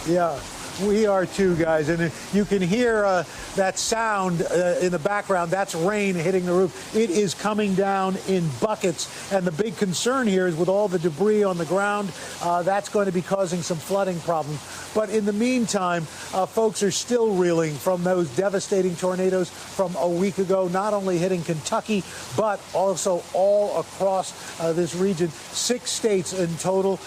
Yeah, we are too, guys. And you can hear that sound in the background. That's rain hitting the roof. It is coming down in buckets. And the big concern here is with all the debris on the ground, that's going to be causing some flooding problems. But in the meantime, folks are still reeling from those devastating tornadoes from a week ago, not only hitting Kentucky, but also all across this region. 6 states in total,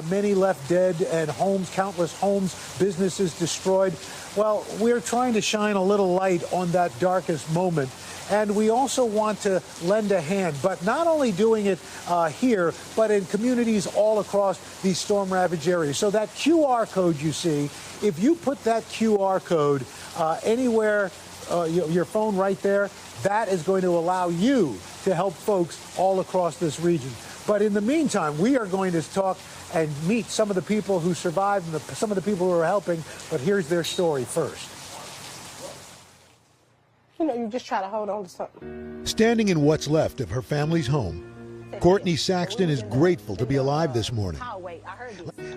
many left dead, and homes, countless homes, businesses destroyed. Well, we're trying to shine a little light on that darkest moment. And we also want to lend a hand, but not only doing it here, but in communities all across these storm-ravaged areas. So that QR code you see, if you put that QR code anywhere, your phone right there, that is going to allow you to help folks all across this region. But in the meantime, we are going to talk and meet some of the people who survived and some of the people who are helping. But here's their story first. You know, you just try to hold on to something. Standing in what's left of her family's home, Courtney Saxton is grateful to be alive this morning.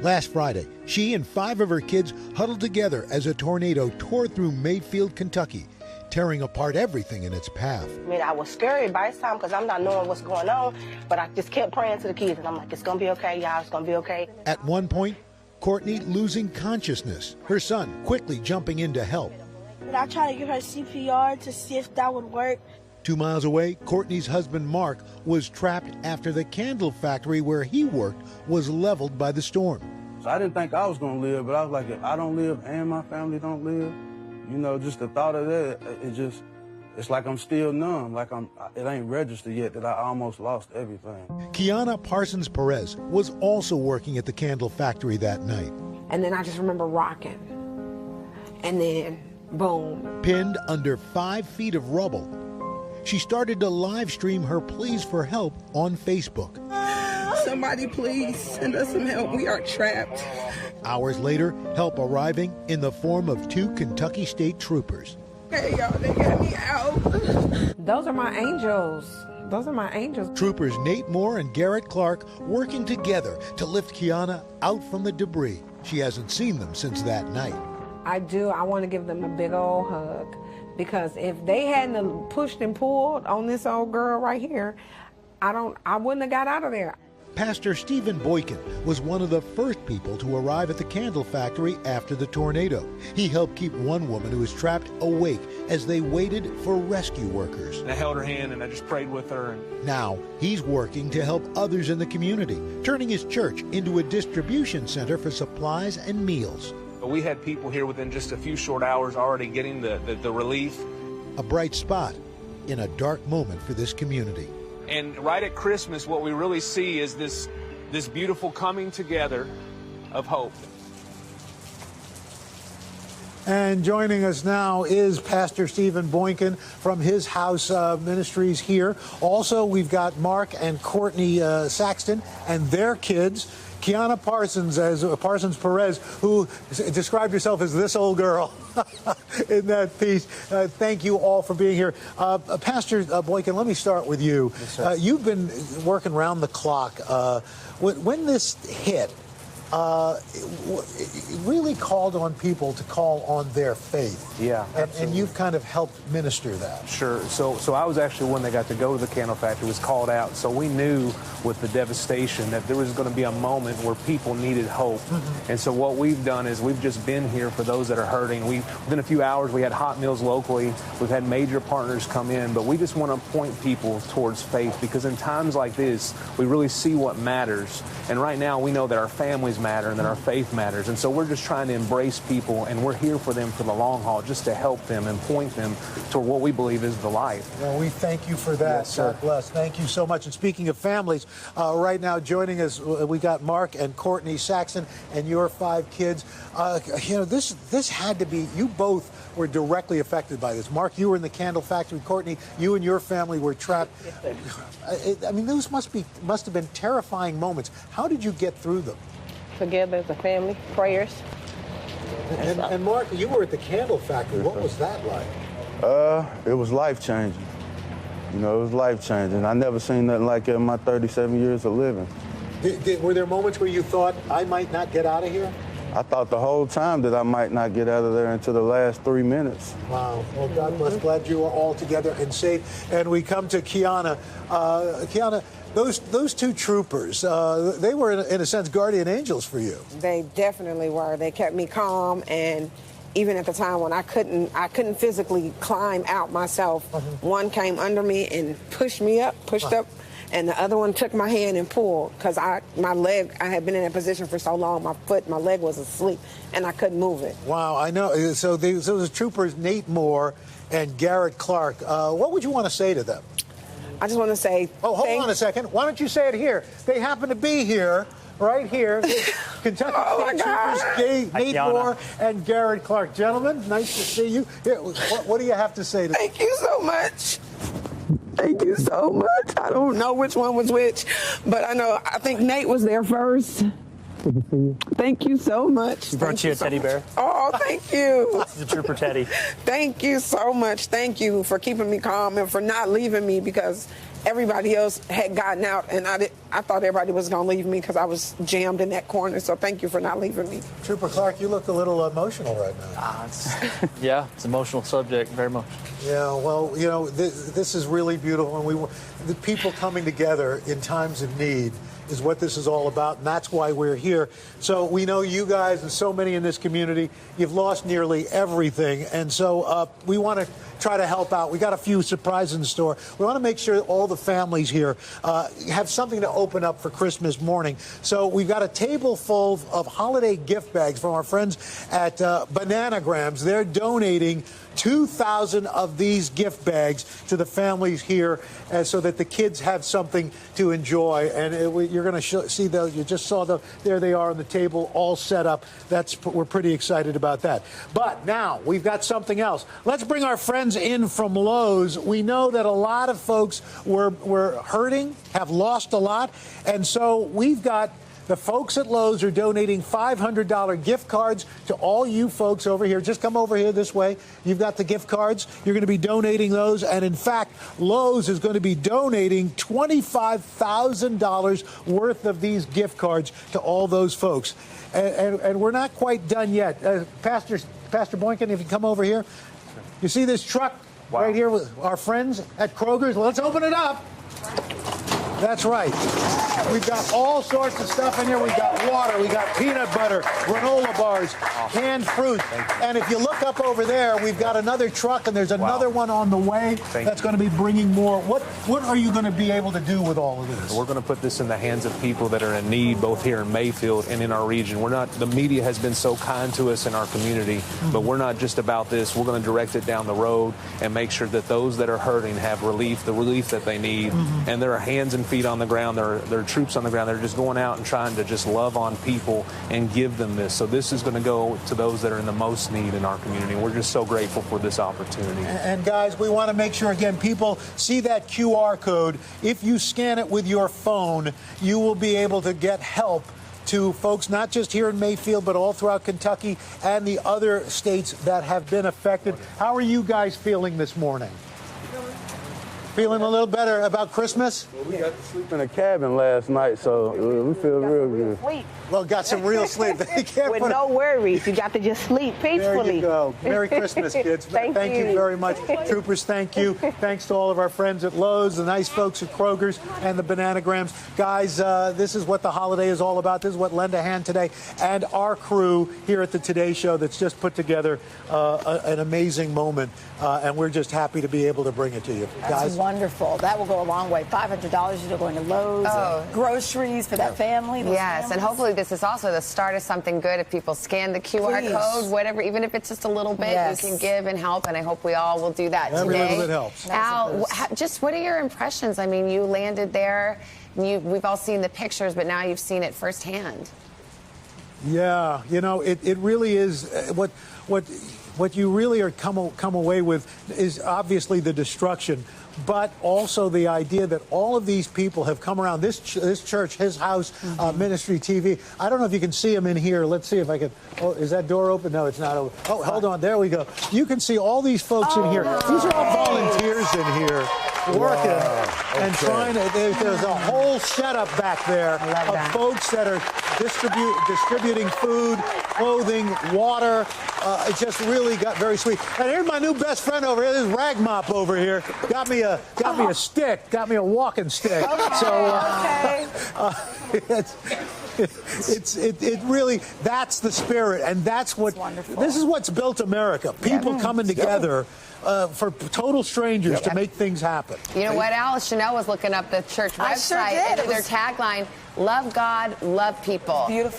Last Friday, she and 5 of her kids huddled together as a tornado tore through Mayfield, Kentucky, tearing apart everything in its path. I mean, I was scared by this time because I'm not knowing what's going on, but I just kept praying to the kids, and I'm like, it's going to be okay, y'all, it's going to be okay. At one point, Courtney losing consciousness, her son quickly jumping in to help. I tried to give her CPR to see if that would work. 2 miles away, Courtney's husband, Mark, was trapped after the candle factory where he worked was leveled by the storm. So I didn't think I was going to live, but I was like, if I don't live and my family don't live, you know, just the thought of that, it's like I'm still numb, like it ain't registered yet that I almost lost everything. Kiana Parsons Perez was also working at the candle factory that night. And then I just remember rocking. And then, boom. Pinned under 5 feet of rubble, she started to live stream her pleas for help on Facebook. Somebody please send us some help. We are trapped. Hours later, help arriving in the form of 2 Kentucky State troopers. Hey, y'all, they got me out. Those are my angels. Those are my angels. Troopers Nate Moore and Garrett Clark working together to lift Kiana out from the debris. She hasn't seen them since that night. I want to give them a big old hug, because if they hadn't pushed and pulled on this old girl right here, I wouldn't have got out of there. Pastor Stephen Boykin was one of the first people to arrive at the candle factory after the tornado. He helped keep one woman who was trapped awake as they waited for rescue workers. And I held her hand and I just prayed with her. Now he's working to help others in the community, turning his church into a distribution center for supplies and meals. We had people here within just a few short hours already getting the relief. A bright spot in a dark moment for this community. And right at Christmas, what we really see is this beautiful coming together of hope. And joining us now is Pastor Stephen Boykin from his house ministries here. Also, we've got Mark and Courtney Saxton and their kids. Kiana Parsons Perez, who described herself as this old girl in that piece. Thank you all for being here. Pastor Boykin, let me start with you. Yes, you've been working around the clock. When this hit, it really called on people to call on their faith. Yeah, and you've kind of helped minister that. Sure. So I was actually one that got to go to the candle factory, was called out. So we knew with the devastation that there was going to be a moment where people needed hope. Mm-hmm. And so what we've done is we've just been here for those that are hurting. Within a few hours, we had hot meals locally. We've had major partners come in, but we just want to point people towards faith, because in times like this, we really see what matters. And right now, we know that our families matter and that our faith matters. And so we're just trying to embrace people, and we're here for them for the long haul, just to help them and point them toward what we believe is the light. Well, we thank you for that. Yes, sir. God bless. Thank you so much. And speaking of families, right now joining us, we got Mark and Courtney Saxton and your 5 kids. This had to be, you both were directly affected by this. Mark, you were in the candle factory. Courtney, you and your family were trapped. I mean, those must have been terrifying moments. How did you get through them? Together as a family, prayers. And Mark, you were at the candle factory. What was that like? It was life-changing. You know, it was life-changing. I never seen nothing like it in my 37 years of living. Were there moments where you thought, I might not get out of here? I thought the whole time that I might not get out of there until the last 3 minutes. Wow. Well, God bless. Glad you are all together and safe. And we come to Kiana. Kiana, those two troopers, they were, in a sense, guardian angels for you. They definitely were. They kept me calm, and even at the time when I couldn't physically climb out myself, one came under me and pushed up, and the other one took my hand and pulled, because my leg, I had been in that position for so long, my leg was asleep, and I couldn't move it. Wow, I know. So those troopers, Nate Moore and Garrett Clark, what would you want to say to them? I just want to say, hold on a second. Why don't you say it here? They happen to be here, right here. Kentucky State Troopers, Nate Moore and Garrett Clark. Gentlemen, nice to see you. Here, what do you have to say to them? Thank you so much. Thank you so much. I don't know which one was which, but I think Nate was there first. Thank you so much. We brought you a teddy bear. Oh, thank you. This is a Trooper Teddy. Thank you so much. Thank you for keeping me calm and for not leaving me, because everybody else had gotten out, and I thought everybody was going to leave me because I was jammed in that corner. So thank you for not leaving me. Trooper Clark, you look a little emotional right now. Yeah, it's an emotional subject, very much. Yeah, well, this is really beautiful, and the people coming together in times of need is what this is all about, and that's why we're here. So we know you guys and so many in this community, you've lost nearly everything, and so we want to try to help out. We got a few surprises in store. We want to make sure all the families here have something to open up for Christmas morning. So we've got a table full of holiday gift bags from our friends at Bananagrams. They're donating 2,000 of these gift bags to the families here so that the kids have something to enjoy. And you're going to see those. You just saw them. There they are on the table, all set up. We're pretty excited about that. But now we've got something else. Let's bring our friends in from Lowe's. We know that a lot of folks were hurting, have lost a lot. And so we've got the folks at Lowe's are donating $500 gift cards to all you folks over here. Just come over here this way. You've got the gift cards. You're going to be donating those. And in fact, Lowe's is going to be donating $25,000 worth of these gift cards to all those folks. And we're not quite done yet. Pastor Boynton, if you come over here. You see this truck right here with our friends at Kroger's? Let's open it up. That's right. We've got all sorts of stuff in here. We've got water, we got peanut butter, granola bars, canned fruit. And if you look up over there, we've got another truck, and there's another one on the way that's going to be bringing more. What are you going to be able to do with all of this? We're going to put this in the hands of people that are in need, both here in Mayfield and in our region. The media has been so kind to us in our community, but we're not just about this. We're going to direct it down the road and make sure that those that are hurting have relief, the relief that they need. And there are hands and feet on the ground. There are troops on the ground. They're just going out and trying to just love on people and give them this. So this is going to go to those that are in the most need in our community. We're just so grateful for this opportunity. And guys, we want to make sure, again, people see that QR code. If you scan it with your phone, you will be able to get help to folks not just here in Mayfield, but all throughout Kentucky and the other states that have been affected. How are you guys feeling this morning? Feeling a little better about Christmas? Well, we got to sleep in a cabin last night, so we feel real good. Sleep. Well, got some real sleep. They can't With put no worries. You got to just sleep peacefully. There you go. Merry Christmas, kids. Thank you you. very much. Troopers, thank you. Thanks to all of our friends at Lowe's, the nice folks at Kroger's, and the Bananagrams. Guys, this is what the holiday is all about. This is what Lend a Hand today. And our crew here at the Today Show that's just put together an amazing moment. And we're just happy to be able to bring it to you. That's guys, wonderful. That will go a long way. $500 you're going to Lowe's, groceries for that family. Yes, and hopefully this is also the start of something good. If people scan the QR code, whatever, even if it's just a little bit, you can give and help, and I hope we all will do that every today. little bit helps. Al, just what are your impressions? I mean, you landed there, we've all seen the pictures, but now you've seen it firsthand. Yeah, it really is what you really are come away with is obviously the destruction, but also the idea that all of these people have come around this church, his house, ministry TV. I don't know if you can see them in here. Let's see if I can. Oh, is that door open? No, it's not open. Oh, hold on. There we go. You can see all these folks in here. These are all volunteers in here working and trying to. There's a whole setup back there of folks that are distributing food, clothing, water. It just really got very sweet. And here's my new best friend over here. This is Rag Mop over here. Got me a stick. Got me a walking stick. Okay. It really, that's the spirit, and that's what, this is what's built America. People coming together for total strangers to make things happen. You know what, Alice? Chanel was looking up the church website. I sure did. And their tagline, love God, love people. Beautiful.